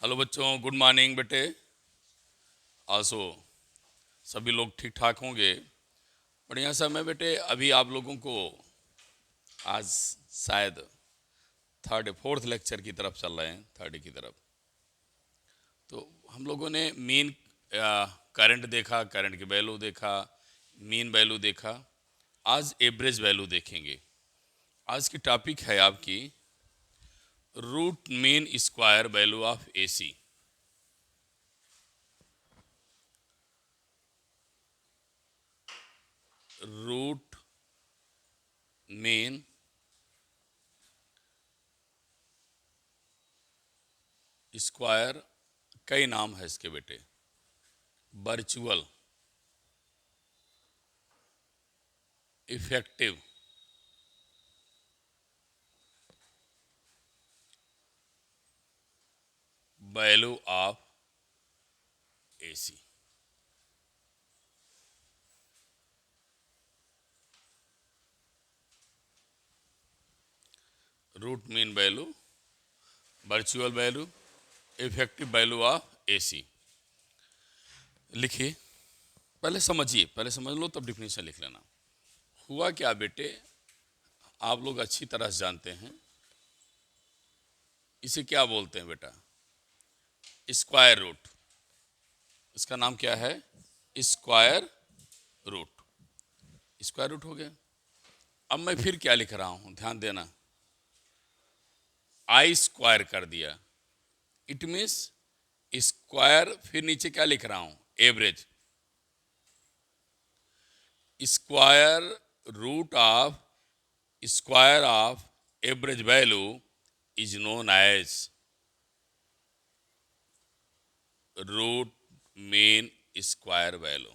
Hello बच्चों, good morning बेटे। आसो सभी लोग ठीक ठाक होंगे। बढ़िया समय बेटे। अभी आप लोगों को आज शायद थर्ड फोर्थ लेक्चर की तरफ चल रहे हैं, थर्ड की तरफ। तो हम लोगों ने मीन करंट देखा, करंट की वैल्यू देखा, मीन वैल्यू देखा। आज एवरेज वैल्यू देखेंगे। आज की टॉपिक है आपकी root mean square value of AC. Root mean square, कई नाम है इसके बेटे। Virtual, effective, value of AC. Root mean value, virtual value, effective value of AC. लिखिए, पहले समझिए, पहले समझ लो तब डिफिनेशन लिख लेना। हुआ क्या बेटे, आप लोग अच्छी तरह से जानते हैं इसे क्या बोलते हैं बेटा। स्क्वायर रूट, इसका नाम क्या है? Square root. स्क्वायर रूट हो गया। अब मैं फिर क्या लिख रहा हूं, ध्यान देना। आई स्क्वायर कर दिया, इट मीन्स स्क्वायर। फिर नीचे क्या लिख रहा हूं? Average. Square root of square of average value is known as root mean square value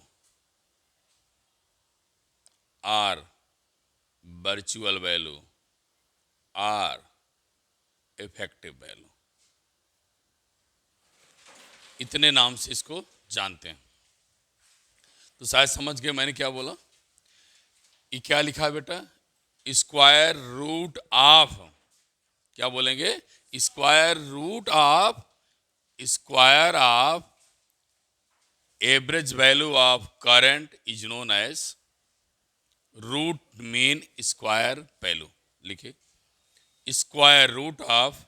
are virtual value are effective value. इतने नाम से इसको जानते हैं। तो शायद समझ गए मैंने क्या बोला। ये क्या लिखा है बेटा? स्क्वायर रूट ऑफ, क्या बोलेंगे? Square root of square of average value of current is known as root mean square value. लिखिए, square root of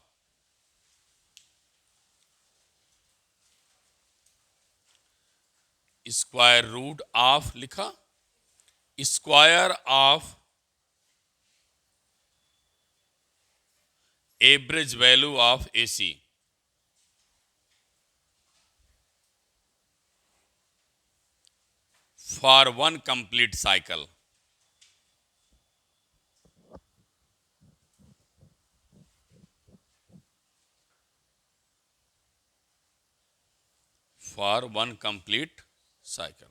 square root of, लिखा square of average value of AC for one complete cycle. For one complete cycle.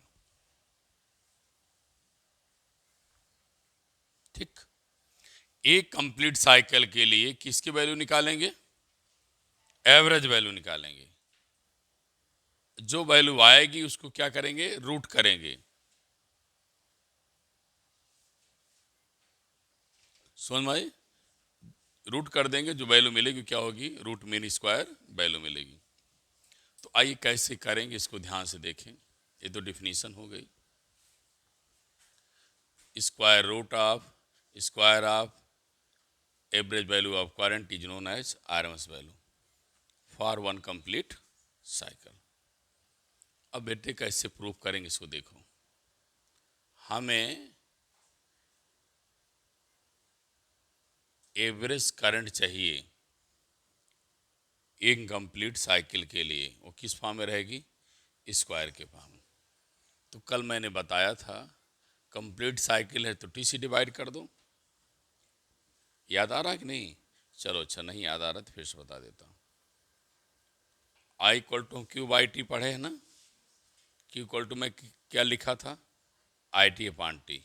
ठीक। एक complete cycle के लिए किसकी value निकालेंगे? Average value निकालेंगे। जो वैल्यू आएगी उसको क्या करेंगे? रूट करेंगे। समझ में आई? रूट कर देंगे, जो वैल्यू मिलेगी क्या होगी? रूट मीन स्क्वायर वैल्यू मिलेगी। तो आइए कैसे करेंगे इसको ध्यान से देखें। ये तो डिफिनीशन हो गई। Square of average value of current is known as RMS value for one complete cycle. अब बेटे कैसे प्रूफ करेंगे इसको देखो। हमें एवरेज करंट चाहिए एक कंप्लीट साइकिल के लिए। वो किस फॉर्म में रहेगी? स्क्वायर के फॉर्म में। तो कल मैंने बताया था कंप्लीट साइकिल है तो टी से डिवाइड कर दो। याद आ रहा कि नहीं? चलो, अच्छा नहीं याद आ रहा तो फिर से बता देता हूँ। I equal to Q by T पढ़े है ना? क्यू इक्वल टू में क्या लिखा था? I T upon T.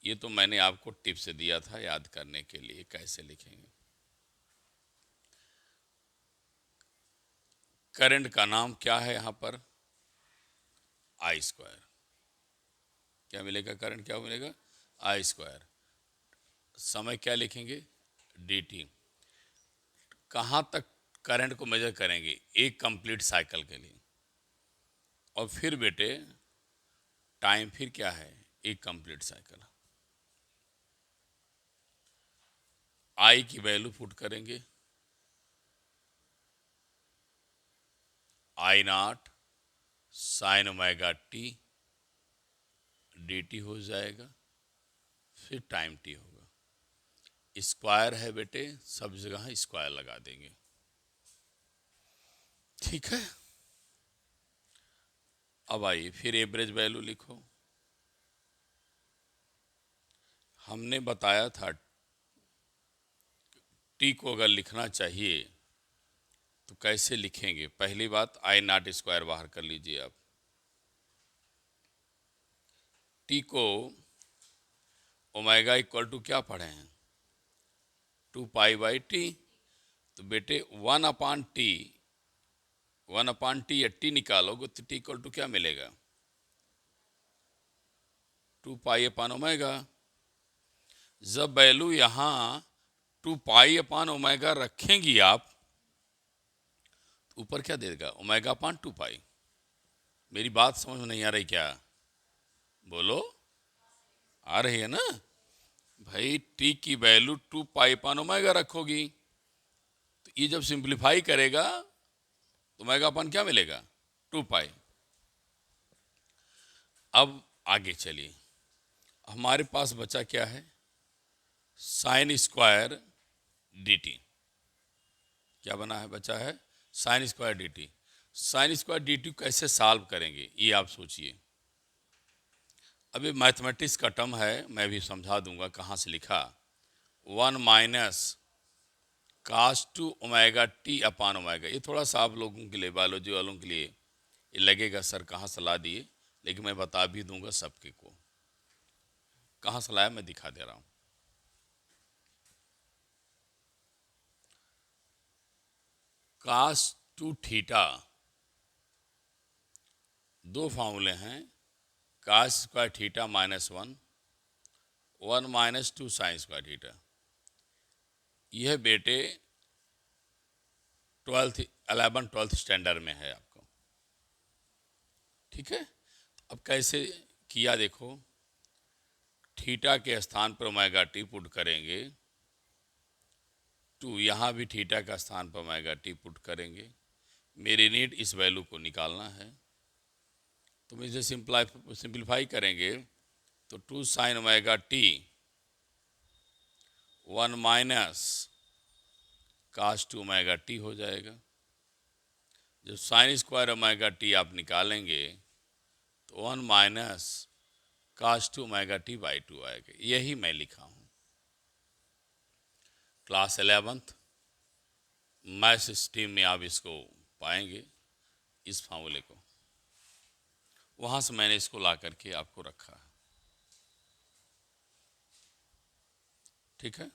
ये तो मैंने आपको टिप से दिया था याद करने के लिए कैसे लिखेंगे। करंट का नाम क्या है यहाँ पर? आई स्क्वायर। क्या मिलेगा? करंट क्या मिलेगा? आई स्क्वायर। समय क्या लिखेंगे? D T. कहाँ तक करंट को मेजर करेंगे एक कंप्लीट साइकिल के लिए, और फिर बेटे टाइम फिर क्या है, एक कंप्लीट साइकिल। आई की वैल्यू पुट करेंगे, I naught sine omega T D T हो जाएगा, फिर टाइम टी होगा। स्क्वायर है बेटे, सब जगह स्क्वायर लगा देंगे, ठीक है। अब आइए फिर एवरेज वैल्यू लिखो। हमने बताया था टी को अगर लिखना चाहिए तो कैसे लिखेंगे। पहली बात, आई नॉट स्क्वायर बाहर कर लीजिए आप। टी को ओमेगा इक्वल टू क्या पढ़े हैं, 2 पाई/टी। तो बेटे 1/टी, 1/टी या टी निकालोगे तो टी इक्वल टू क्या मिलेगा, 2 पाई/ओमेगा। जब वैल्यू यहाँ 2 पाई/ओमेगा रखेंगी आप, तो ऊपर क्या देगा, ओमेगा/2 पाई। मेरी बात समझ में नहीं आ रही क्या, बोलो, आ रही है ना भाई। टी की वैल्यू 2 पाई/ओमेगा रखोगी, तो ये जब सिंप्लीफाई करेगा तो ओमेगा/, क्या मिलेगा, 2 पाई। अब आगे चलिए, हमारे पास बचा क्या है, साइन स्क्वायर डी टी। क्या बना है, बचा है sine square D T. Sine square D T कैसे सॉल्व करेंगे ये आप सोचिए। अभी मैथमेटिक्स का टर्म है, मैं भी समझा दूंगा कहाँ से लिखा। 1 - cos 2 ω t/ω। ये थोड़ा सा आप लोगों के लिए, बायोलॉजी वालों के लिए ये लगेगा सर कहाँ से ला दिए, लेकिन मैं बता भी दूंगा सबके को कहाँ से लाया, मैं दिखा दे रहा हूँ। cos 2θ, दो फार्मूले हैं, cos square theta -1, 1 - 2 sine square theta. यह बेटे 11th स्टैंडर्ड में है आपको, ठीक है। अब कैसे किया देखो, थीटा के स्थान पर ओमेगा टी पुट करेंगे, 2 यहाँ भी थीटा का स्थान पर ओमेगा टी पुट करेंगे। मेरी नीड इस वैल्यू को निकालना है, तो इसे सिंप्लीफाई करेंगे तो 2 sign omega T 1 - cos 2 ω t हो जाएगा। जब साइन स्क्वायर ओमेगा टी आप निकालेंगे तो 1 - cos 2 ω t/2 आएगा। यही मैं लिखा हूँ। क्लास 11th मैथ स्ट्रीम में आप इसको पाएंगे, इस फार्मूले को। वहाँ से मैंने इसको ला करके आपको रखा है, ठीक है।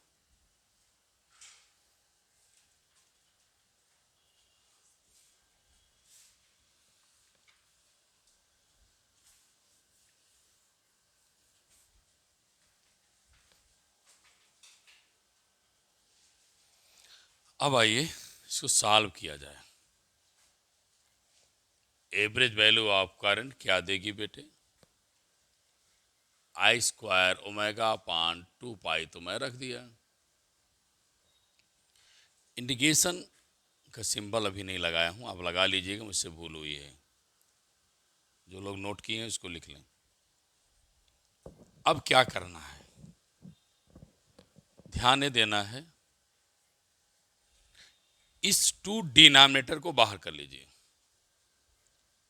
अब आइए इसको सॉल्व किया जाए। एवरेज वैल्यू ऑफ करंट क्या देगी बेटे, आई स्क्वायर ω/2 पाई, तो मैं रख दिया। इंडिकेशन का सिंबल अभी नहीं लगाया हूँ, आप लगा लीजिएगा, मुझसे भूल हुई है। जो लोग नोट किए हैं इसको लिख लें। अब क्या करना है, ध्यान देना है, इस 2 डिनोमिनेटर को बाहर कर लीजिए।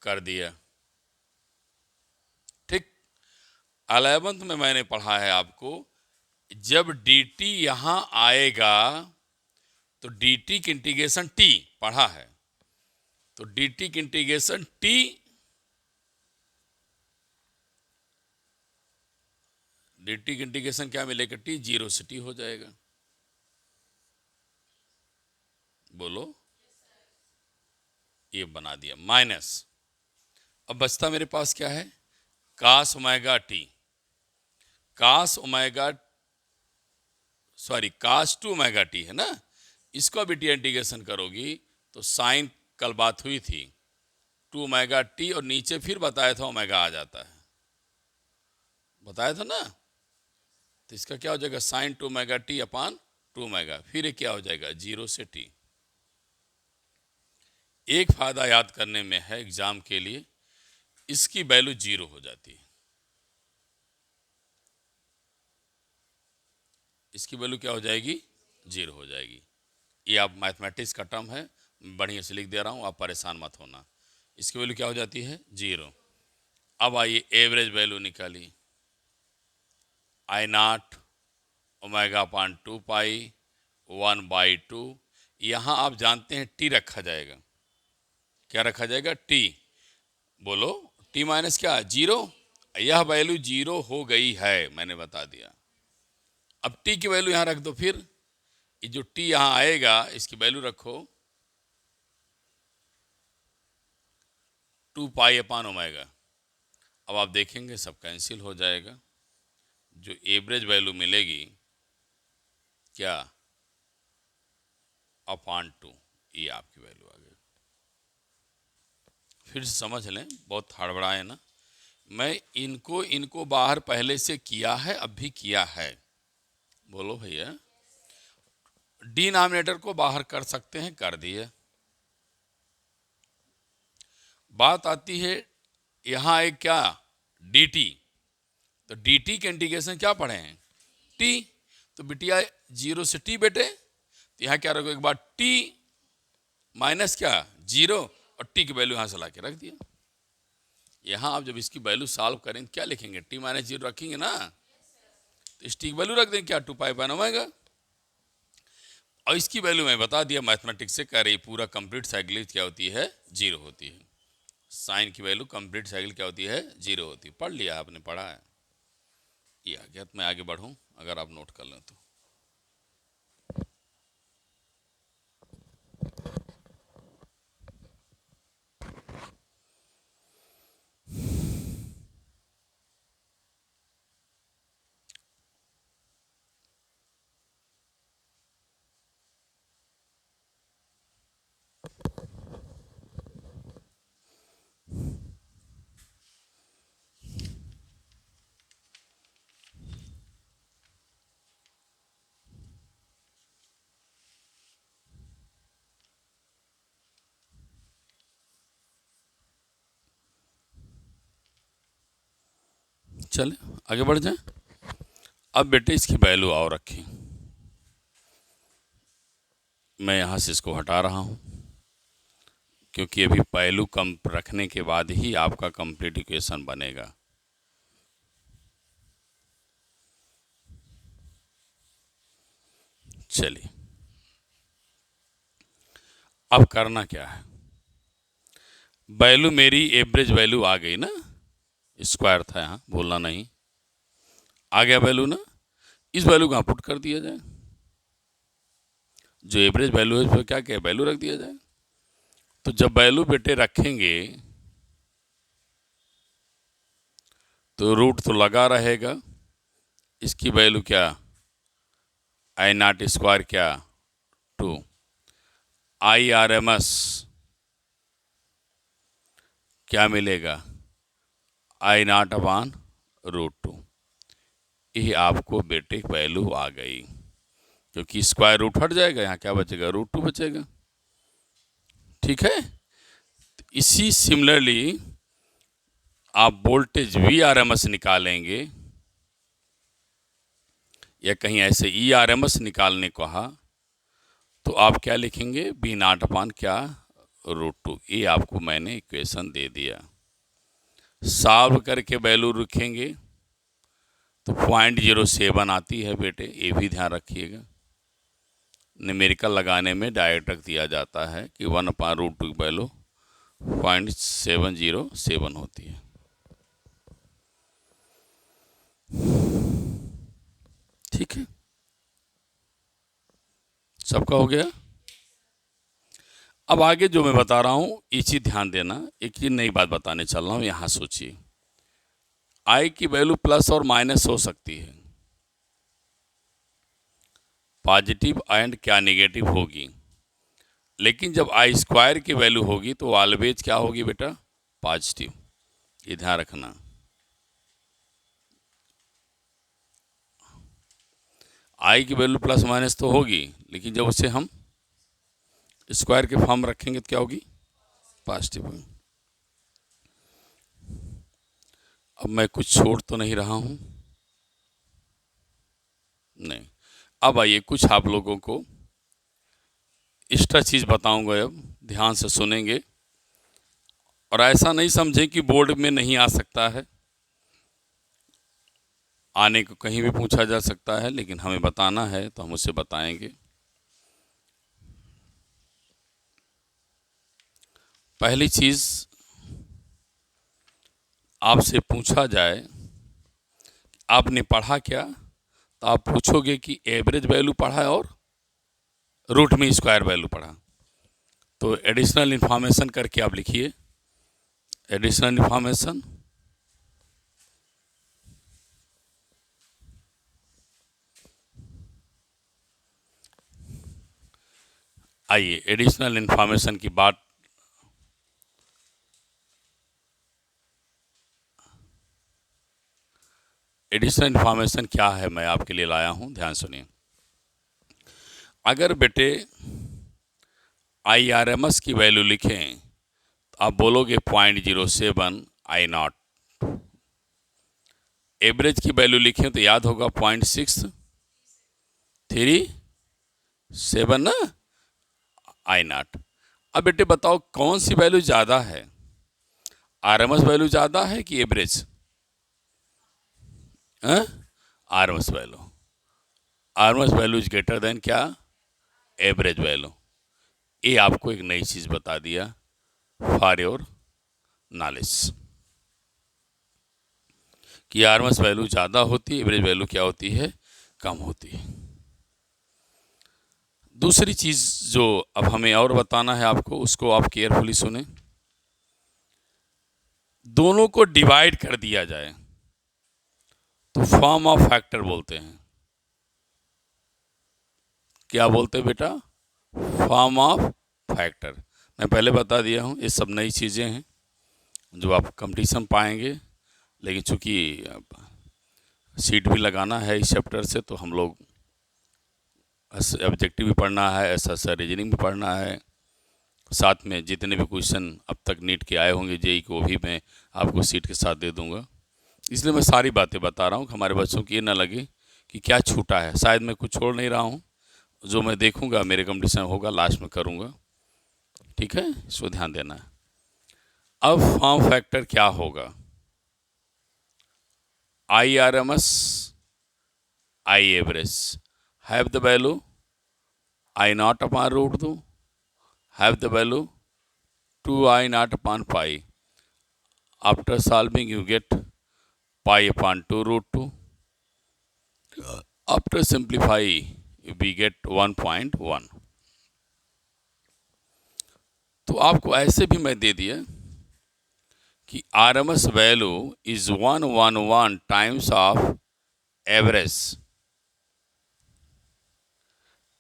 कर दिया, ठीक। 11th में मैंने पढ़ा है आपको, जब dt यहां आएगा तो dt की इंटीग्रेशन t पढ़ा है, तो dt की इंटीग्रेशन t dt की इंटीग्रेशन क्या मिलेगा, t 0 से t हो जाएगा। बोलो, ये बना दिया माइनस। अब बचता मेरे पास क्या है, cos ω/t, cos 2 ω/t है ना। इसको भी टी इंटीग्रेशन करोगी तो साइन कल बात हुई थी 2 ओमेगा टी, और नीचे फिर बताया था ओमेगा आ जाता है, बताया था ना। तो इसका क्या हो जाएगा, sign 2 omega T upon 2 omega, फिर ये क्या हो जाएगा 0 से टी। एक फायदा याद करने में है एग्जाम के लिए, इसकी वैल्यू 0 हो जाती है। इसकी वैल्यू क्या हो जाएगी, 0 हो जाएगी। ये आप मैथमेटिक्स का टर्म है, बढ़िया से लिख दे रहा हूँ, आप परेशान मत होना। इसकी वैल्यू क्या हो जाती है, 0। अब आइए एवरेज वैल्यू निकालिए, I0 ओमेगा अपान 2 पाई 1/2। यहाँ आप जानते हैं टी रखा जाएगा, क्या रखा जाएगा, टी। बोलो टी माइनस क्या, 0। यह वैल्यू 0 हो गई है, मैंने बता दिया। अब टी की वैल्यू यहाँ रख दो, फिर ये जो टी यहाँ आएगा इसकी वैल्यू रखो 2 पाई अपान ओमेगा। अब आप देखेंगे सब कैंसिल हो जाएगा, जो एवरेज वैल्यू मिलेगी क्या, अपान 2, ये आपकी वैल्यू आ गई। फिर से समझ लें, बहुत हड़बड़ाए ना, मैं इनको बाहर पहले से किया है, अब भी किया है। बोलो भैया, डिनोमिनेटर को बाहर कर सकते हैं, कर दिए। बात आती है यहाँ एक क्या, dt। तो dt के इंटीग्रेशन क्या पढ़े हैं, t। तो बिटिया 0 से t बेटे, तो यहाँ क्या रखो, एक बार t माइनस क्या 0, और t की वैल्यू यहाँ से ला के रख दिया। यहाँ आप जब इसकी वैल्यू सॉल्व करें क्या लिखेंगे, t माइनस 0 रखेंगे ना, तो इस t की वैल्यू रख देंगे क्या, 2 पाई अपान ओमेगा। और इसकी वैल्यू मैं बता दिया मैथमेटिक्स से, कह रही पूरा कंप्लीट साइकिल क्या होती है, 0 होती है। साइन की वैल्यू कंप्लीट साइकिल क्या होती है, 0 होती है। पढ़ लिया आपने, पढ़ा है, ये आ गया। तो मैं आगे बढ़ूं, अगर आप नोट कर लें तो। चले आगे बढ़ जाए। अब बेटे इसकी वैल्यू और रखें, मैं यहाँ से इसको हटा रहा हूँ, क्योंकि अभी वैल्यू कम रखने के बाद ही आपका कंप्लीट इक्वेशन बनेगा। चलिए, अब करना क्या है, वैल्यू मेरी एवरेज वैल्यू आ गई ना, स्क्वायर था यहाँ, बोलना नहीं, आ गया वैल्यू ना। इस वैल्यू को यहाँ पुट कर दिया जाए, जो एवरेज वैल्यू है उस पर क्या क्या वैल्यू रख दिया जाए। तो जब वैल्यू बेटे रखेंगे तो रूट तो लगा रहेगा, इसकी वैल्यू क्या, I0 स्क्वायर क्या 2, IRMS क्या मिलेगा, I0 अपान √2। ये आपको बेटे वैल्यू आ गई, क्योंकि स्क्वायर रूट हट जाएगा, यहाँ क्या बचेगा, √2 बचेगा। ठीक है, तो इसी सिमिलरली आप वोल्टेज VRMS निकालेंगे, या कहीं ऐसे ERMS निकालने को कहा, तो आप क्या लिखेंगे, V0 अपान क्या √2। ये आपको मैंने इक्वेशन दे दिया। सॉल्व करके वैल्यू रखेंगे तो 0.07 आती है बेटे, ये भी ध्यान रखिएगा। न्यूमेरिकल लगाने में डायरेक्ट रख दिया जाता है कि 1/√2 की वैल्यू 0.707 होती है। ठीक है, सबका हो गया। अब आगे जो मैं बता रहा हूँ ये चीज़ ध्यान देना, एक ही नई बात बताने चल रहा हूँ, यहाँ सोचिए। I की वैल्यू प्लस और माइनस हो सकती है, पॉजिटिव एंड क्या नेगेटिव होगी। लेकिन जब आई स्क्वायर की वैल्यू होगी तो ऑलवेज क्या होगी बेटा, पॉजिटिव। ये ध्यान रखना। आई की वैल्यू प्लस माइनस तो होगी, लेकिन जब उसे हम स्क्वायर के फॉर्म रखेंगे तो क्या होगी, पॉजिटिव होगी। अब मैं कुछ छोड़ तो नहीं रहा हूं? नहीं। अब आइए कुछ आप लोगों को एक्स्ट्रा चीज़ बताऊंगा, अब ध्यान से सुनेंगे और ऐसा नहीं समझें कि बोर्ड में नहीं आ सकता है, आने को कहीं भी पूछा जा सकता है, लेकिन हमें बताना है तो हम उसे बताएंगे। पहली चीज़ आपसे पूछा जाए आपने पढ़ा क्या, तो आप पूछोगे कि एवरेज वैल्यू पढ़ा है और रूट में स्क्वायर वैल्यू पढ़ा। तो एडिशनल इंफॉर्मेशन करके आप लिखिए, एडिशनल इंफॉर्मेशन। आइए एडिशनल इंफॉर्मेशन की बात, एडिशनल इंफॉर्मेशन क्या है मैं आपके लिए लाया हूं, ध्यान सुनिए। अगर बेटे IRMS की वैल्यू लिखें तो आप बोलोगे 0.07 I0। एवरेज की वैल्यू लिखें तो याद होगा 0.637 ना, I0। अब बेटे बताओ कौन सी वैल्यू ज़्यादा है, RMS वैल्यू ज़्यादा है कि average? RMS value, RMS value is greater than क्या, एवरेज वैल्यू। ये आपको एक नई चीज़ बता दिया फॉर योर नॉलेज कि RMS वैल्यू ज़्यादा होती है, एवरेज वैल्यू क्या होती है, कम होती है। दूसरी चीज़ जो अब हमें और बताना है आपको, उसको आप केयरफुली सुने। दोनों को डिवाइड कर दिया जाए तो फॉर्म ऑफ फैक्टर बोलते हैं। क्या बोलते हैं बेटा, फॉर्म ऑफ फैक्टर। मैं पहले बता दिया हूँ, ये सब नई चीज़ें हैं जो आप कंपटीशन पाएंगे, लेकिन चूंकि सीट भी लगाना है इस चैप्टर से, तो हम लोग ऑब्जेक्टिव भी पढ़ना है, ऐसा रीजनिंग भी पढ़ना है, साथ में जितने भी क्वेश्चन अब तक नीट के आए होंगे जेई को भी मैं आपको सीट के साथ दे दूंगा। इसलिए मैं सारी बातें बता रहा हूँ कि हमारे बच्चों की ये ना लगे कि क्या छूटा है, शायद मैं कुछ छोड़ नहीं रहा हूँ। जो मैं देखूंगा मेरे कंपटीशन होगा लास्ट में करूँगा, ठीक है, इसको ध्यान देना है। अब फॉर्म फैक्टर क्या होगा, IRMS I average have the value I0 upon root 2, have the value 2I0 upon pi. After solving you get pi upon 2 root 2. After simplify we get 1.1। तो आपको ऐसे भी मैं दे दिया कि RMS value is 111 times of average.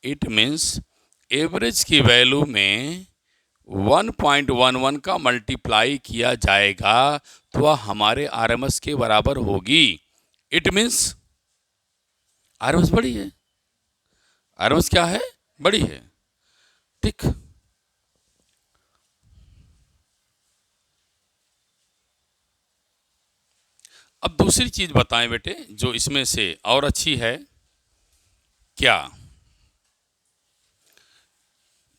It means average की value में 1.11 का मल्टीप्लाई किया जाएगा तो वह हमारे RMS के बराबर होगी। इट मीन्स RMS बड़ी है, RMS क्या है, बड़ी है, ठीक। अब दूसरी चीज बताएं बेटे जो इसमें से और अच्छी है, क्या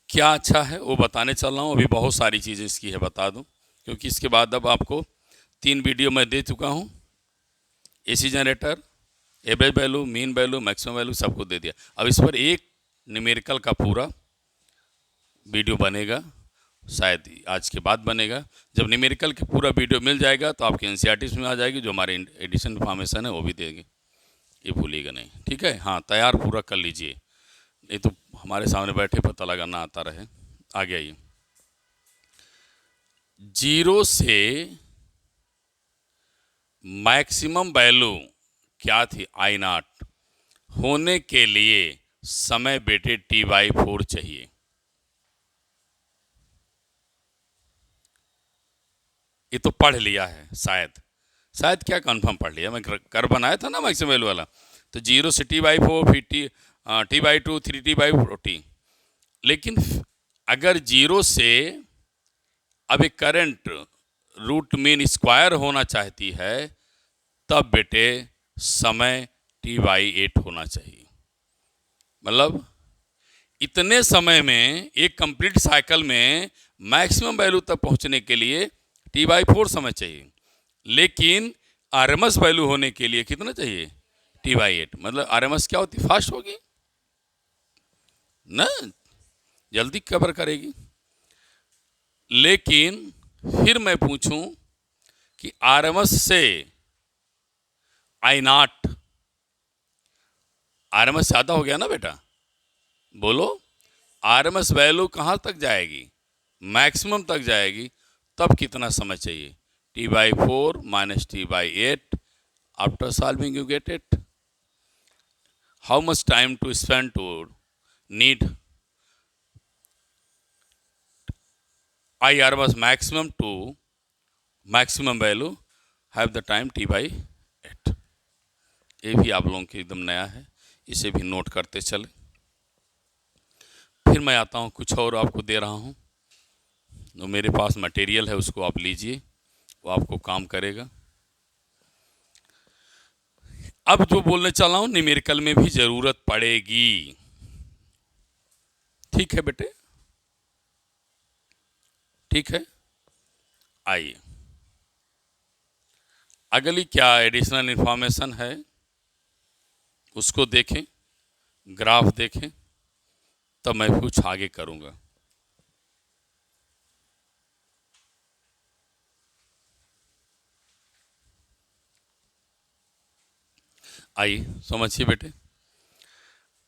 क्या अच्छा है वो बताने चल रहा हूँ। अभी बहुत सारी चीज़ें इसकी है, बता दूँ, क्योंकि इसके बाद अब आपको 3 वीडियो मैं दे चुका हूँ। AC generator, average value, mean value, maximum value सबको दे दिया। अब इस पर एक न्यूमेरिकल का पूरा वीडियो बनेगा, शायद आज के बाद बनेगा। जब न्यूमेरिकल की पूरा वीडियो मिल जाएगा तो आपके NCERT में आ जाएगी, जो हमारे एडिशन इन्फॉर्मेशन है वो भी देंगे, ये भूलिएगा नहीं, ठीक है। हाँ, तैयार पूरा कर लीजिए, नहीं तो हमारे सामने बैठे पता लगाना आता रहे। आगे आइए, 0 से मैक्सिमम वैल्यू क्या थी, I0 होने के लिए समय बेटे T/4 चाहिए। ये तो पढ़ लिया है शायद, शायद क्या कंफर्म पढ़ लिया, मैं कर बनाया था ना मैक्सिमम वैल्यू वाला। तो 0 से T/4, फिर T/2, 3T/4T। लेकिन अगर 0 से अब एक करंट रूट मीन स्क्वायर होना चाहती है, तब बेटे समय T/8 होना चाहिए। मतलब इतने समय में, एक कंप्लीट साइकिल में मैक्सिमम वैल्यू तक पहुंचने के लिए T/4 समय चाहिए, लेकिन RMS वैल्यू होने के लिए कितना चाहिए? T/8। मतलब RMS क्या होती? फास्ट होगी ना, जल्दी कवर करेगी। लेकिन फिर मैं पूछूं कि RMS से I0, RMS ज़्यादा हो गया ना बेटा, बोलो RMS वैल्यू कहाँ तक जाएगी? मैक्सिमम तक जाएगी। तब कितना समय चाहिए? T/4 minus T/8। After solving you get it. How much time to spend to need IRMS maximum to maximum value have the time T/8। ये भी आप लोगों के एकदम नया है, इसे भी नोट करते चले। फिर मैं आता हूँ, कुछ और आपको दे रहा हूँ। जो मेरे पास मटेरियल है उसको आप लीजिए, वो आपको काम करेगा। अब जो बोलने चला हूँ न्यूमेरिकल में भी ज़रूरत पड़ेगी। ठीक है बेटे, ठीक है। आइए अगली क्या एडिशनल इंफॉर्मेशन है उसको देखें, ग्राफ देखें, तब मैं कुछ आगे करूँगा। आइए समझिए बेटे,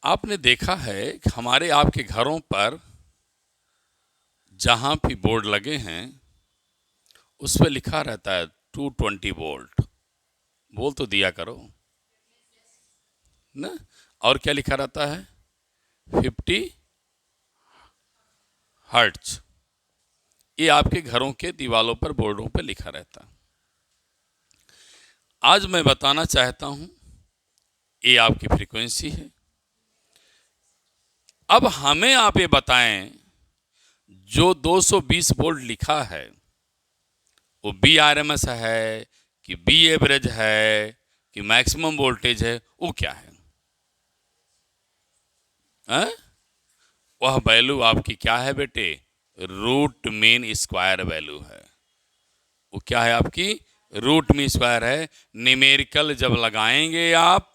आपने देखा है कि हमारे आपके घरों पर जहाँ भी बोर्ड लगे हैं उस पर लिखा रहता है 220 वोल्ट। बोल तो दिया करो ना। और क्या लिखा रहता है? 50 हर्ट्ज। ये आपके घरों के दीवालों पर, बोर्डों पर लिखा रहता है। आज मैं बताना चाहता हूं ये आपकी फ्रीक्वेंसी है। अब हमें आप ये बताएं, जो 220 वोल्ट लिखा है वो BRMS है कि B एवरेज है कि मैक्सिमम वोल्टेज है, वो क्या है? वह वैल्यू आपकी क्या है बेटे? रूट मीन स्क्वायर वैल्यू है। वो क्या है आपकी? रूट मीन स्क्वायर है। न्यूमेरिकल जब लगाएंगे आप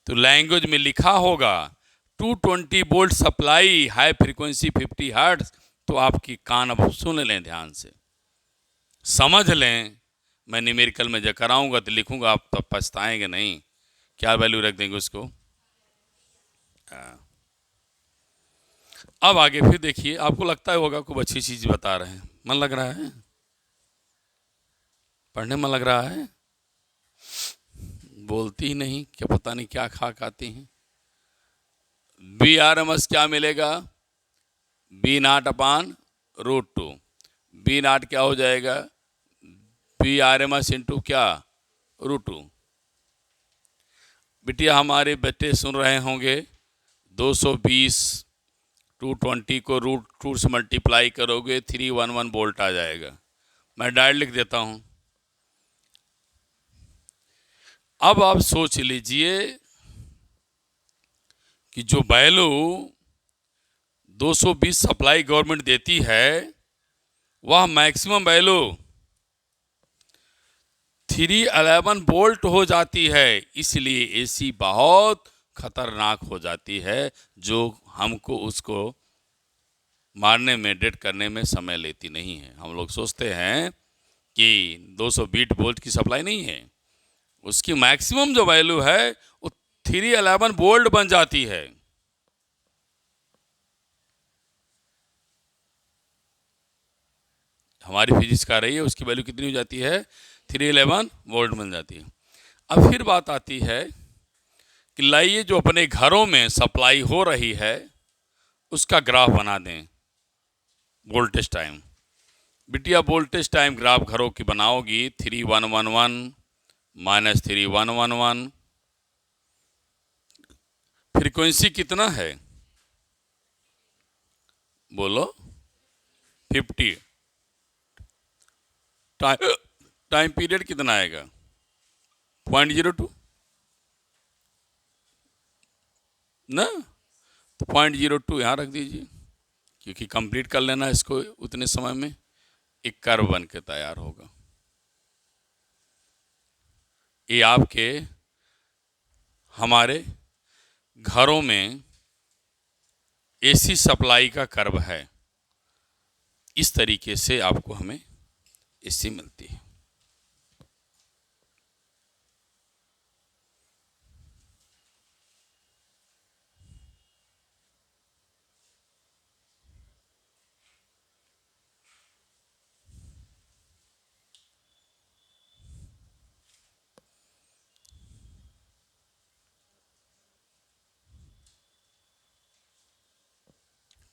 तो लैंग्वेज में लिखा होगा 220 volt supply, high frequency 50 hertz, तो आपकी कान अब सुन लें, ध्यान से समझ लें। मैं न्यूमेरिकल में जब कराऊंगा तो लिखूंगा, आप तब पछताएंगे नहीं। क्या वैल्यू रख देंगे उसको? अब आगे फिर देखिए, आपको लगता है होगा कुछ अच्छी चीज बता रहे हैं, मन लग रहा है, पढ़ने मन लग रहा है। बोलती ही नहीं, क्या पता नहीं क्या खा खाती हैं। BRMS क्या मिलेगा? B0/√2। B0 क्या हो जाएगा? BRMS इंटू क्या? √2। बिटिया हमारे बच्चे सुन रहे होंगे, 220 220 को √2 से मल्टीप्लाई करोगे 311 वोल्ट आ जाएगा। मैं डायरेक्ट लिख देता हूं। अब आप सोच लीजिए कि जो वैल्यू 220 सप्लाई गवर्नमेंट देती है, वह मैक्सिमम वैल्यू 311 वोल्ट हो जाती है। इसलिए AC बहुत खतरनाक हो जाती है, जो हमको उसको मारने में, डेड करने में समय लेती नहीं है। हम लोग सोचते हैं कि 220 वोल्ट की सप्लाई नहीं है, उसकी मैक्सिमम जो वैल्यू है वो 311 वोल्ट बन जाती है। हमारी फिजिक्स का रही है, उसकी वैल्यू कितनी हो जाती है? 311 वोल्ट बन जाती है। अब फिर बात आती है कि लाइए जो अपने घरों में सप्लाई हो रही है उसका ग्राफ बना दें, वोल्टेज टाइम। बिटिया वोल्टेज टाइम ग्राफ घरों की बनाओगी 3111 माइनस 3111। फ्रीक्वेंसी कितना है बोलो? 50। टाइम पीरियड कितना आएगा? 0.02 ना, तो 0.02 यहाँ रख दीजिए, क्योंकि कंप्लीट कर लेना इसको उतने समय में एक कर्व बन के तैयार होगा। ये आपके हमारे घरों में एसी सप्लाई का कर्व है। इस तरीके से आपको हमें एसी मिलती है।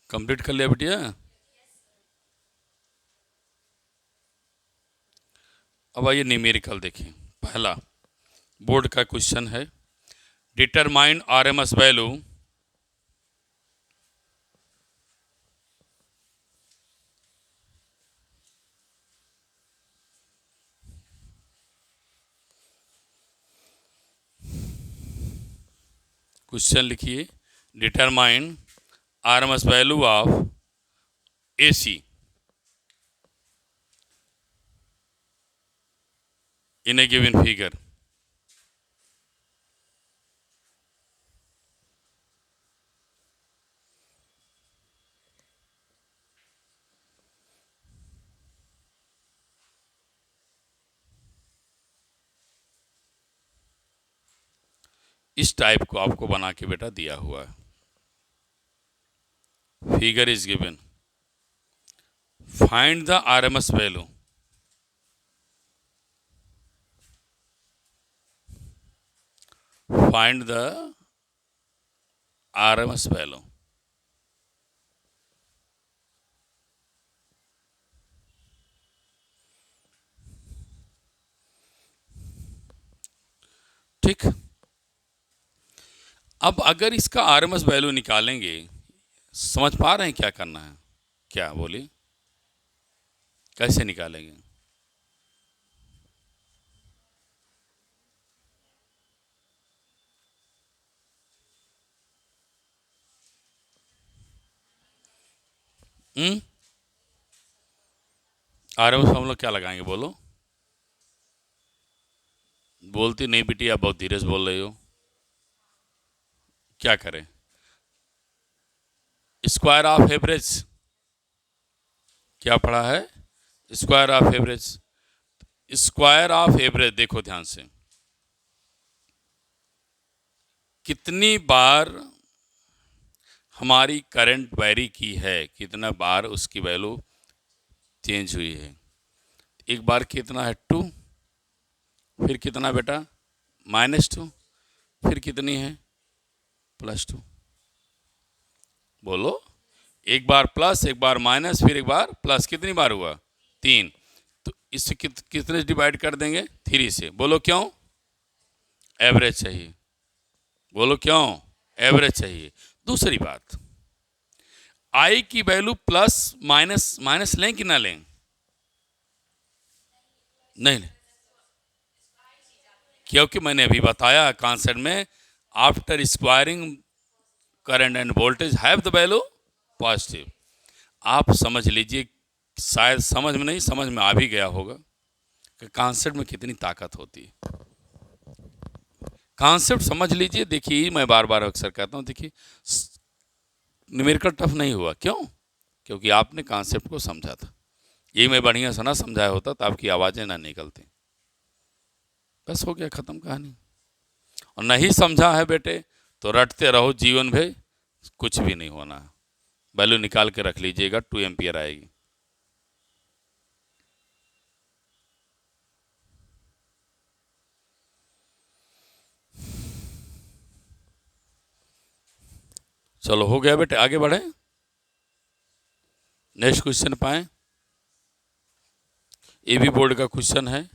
कंप्लीट कर लिया बेटिया? अब आइए न्यूमेरिकल देखिए। पहला बोर्ड का क्वेश्चन है, डिटरमाइन आरएमएस वैल्यू क्वेश्चन लिखिए, determine RMS value of AC in A given figure. इस टाइप को आपको बना के बेटा दिया हुआ है। Figure is given, find the RMS value. Find the RMS value. ठीक, अब अगर इसका आरएमएस वैल्यू निकालेंगे, समझ पा रहे हैं क्या करना है? क्या बोलिए, कैसे निकालेंगे? आरएमएस फॉर्मूला क्या लगाएंगे बोलो? बोलती नहीं बेटी, आप बहुत धीरे से बोल रही हो। क्या करें? Square of average. क्या पढ़ा है? Square of average. Square of average देखो ध्यान से, कितनी बार हमारी करंट वैरी की है, कितना बार उसकी वैल्यू चेंज हुई है। एक बार कितना है 2, फिर कितना बेटा -2, फिर कितनी है +2। बोलो, एक बार प्लस, एक बार माइनस, फिर एक बार प्लस, कितनी बार हुआ? 3। तो इससे कितने से डिवाइड कर देंगे? 3 से। बोलो क्यों? एवरेज चाहिए। बोलो क्यों? एवरेज चाहिए। दूसरी बात, आई की वैल्यू प्लस माइनस माइनस लें कि ना लें? नहीं, क्योंकि मैंने अभी बताया कॉन्सेप्ट में, after squaring current end voltage have the value positive. आप समझ लीजिए, शायद समझ में नहीं, समझ में आ भी गया होगा कि कॉन्सेप्ट में कितनी ताकत होती है। कॉन्सेप्ट समझ लीजिए। देखिए, मैं बार बार अक्सर कहता हूँ, देखिए न्यूमेरिकल टफ नहीं हुआ। क्यों? क्योंकि आपने कॉन्सेप्ट को समझा था। ये मैं बढ़िया से ना समझाया होता तो आपकी आवाज़ें ना निकलती। बस हो गया, ख़त्म कहानी। और नहीं समझा है बेटे तो रटते रहो जीवन भर, कुछ भी नहीं होना है। वैल्यू निकाल के रख लीजिएगा, 2 एम्पियर आएगी। चलो हो गया बेटे, आगे बढ़े, नेक्स्ट क्वेश्चन पाएं। ये भी बोर्ड का क्वेश्चन है।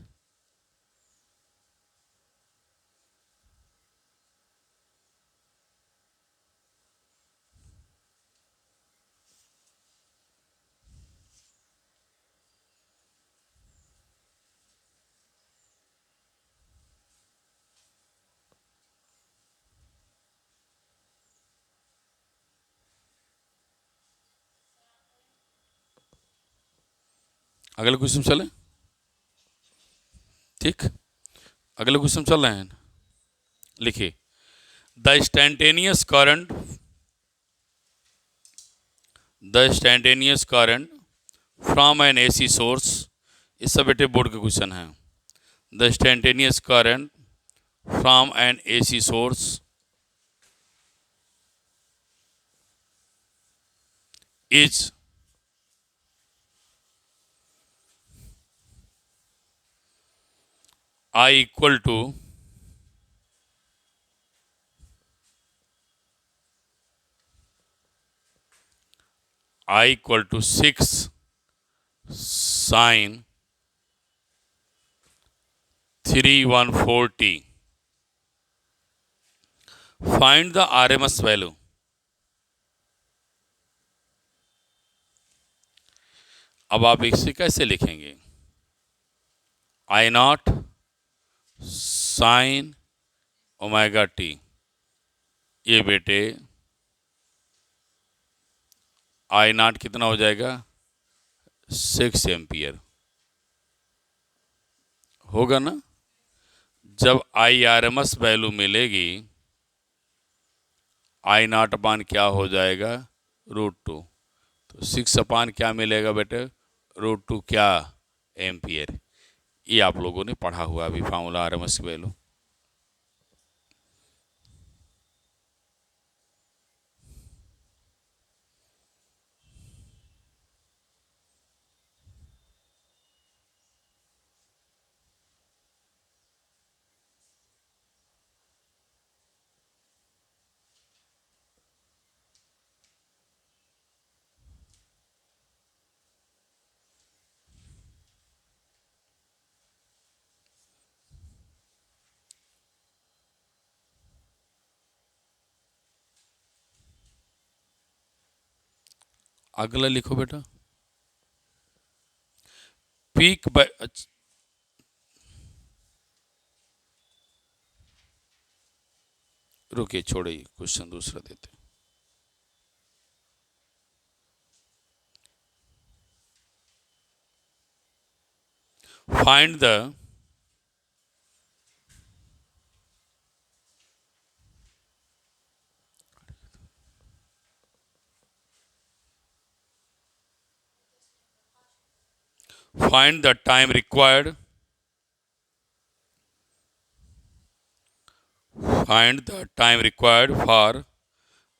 अगले क्वेश्चन चले, ठीक, अगले क्वेश्चन चल रहे हैं। लिखिए, the instantaneous current from N AC source, इस सब बेटे बोर्ड का क्वेश्चन है। The instantaneous current from N AC source is I equal to I equal to 6 sin 3140. Find the RMS value. अब आप इसे कैसे लिखेंगे? I not sine omega T, ये बेटे I नॉट कितना हो जाएगा? 6 एम्पियर होगा ना। जब IRMS वैल्यू मिलेगी, I नॉट अपान क्या हो जाएगा? √2। तो 6 अपान क्या मिलेगा बेटे? √2 क्या? एम्पियर। ये आप लोगों ने पढ़ा हुआ अभी फार्मूला RMS वैल्यू। अगला लिखो बेटा, पीक बाय, रुकिए छोड़िए, क्वेश्चन दूसरा देते। Find the find the time required for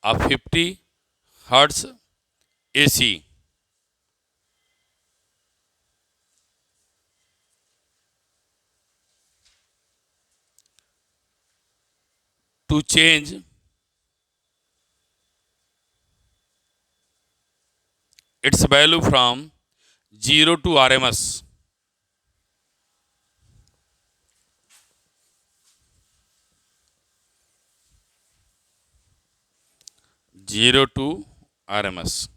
a 50 hertz AC to change its value from 0 to RMS. Zero to RMS।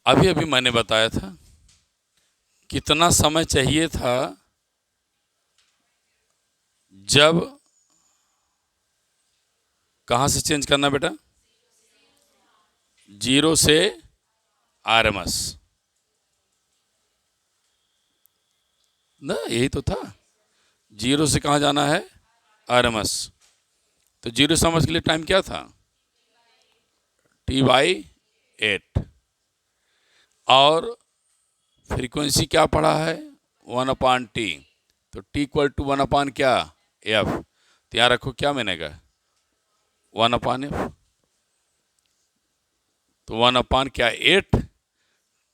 अभी अभी मैंने बताया था कितना समय चाहिए था जब, कहाँ से चेंज करना बेटा? 0 से RMS ना, यही तो था। 0 से कहाँ जाना है? RMS। तो 0 से RMS के लिए टाइम क्या था? T/8। और फ्रीक्वेंसी क्या पढ़ा है? 1/T। तो T इक्वल टू 1 क्या? F। तो यहाँ रखो क्या बनेगा? 1/F। तो 1 क्या? 8।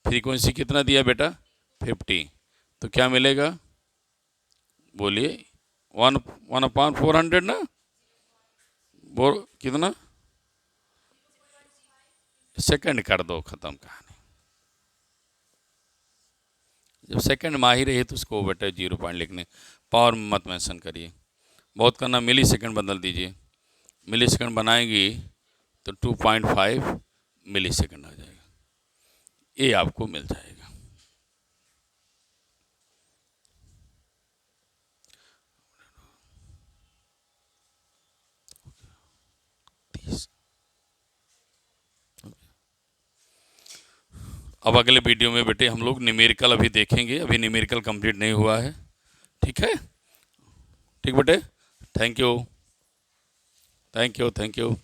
फ्रीक्वेंसी कितना दिया बेटा? 50। तो क्या मिलेगा? बोलिए। 1/400 ना, कितना? सेकंड कर दो, ख़त्म कहानी। जब सेकंड में आ ही रही है तो उसको बेटे 0 पॉइंट लिखने, पावर मत मेंशन करिए, बहुत करना मिली सेकंड बदल दीजिए। मिली सेकंड बनाएंगी तो 2.5 मिली सेकंड आ जाएगा, ये आपको मिल जाएगा। अब अगले वीडियो में बेटे हम लोग न्यूमेरिकल अभी देखेंगे, अभी न्यूमेरिकल कंप्लीट नहीं हुआ है। ठीक है, ठीक बेटे, thank you, thank you, thank you.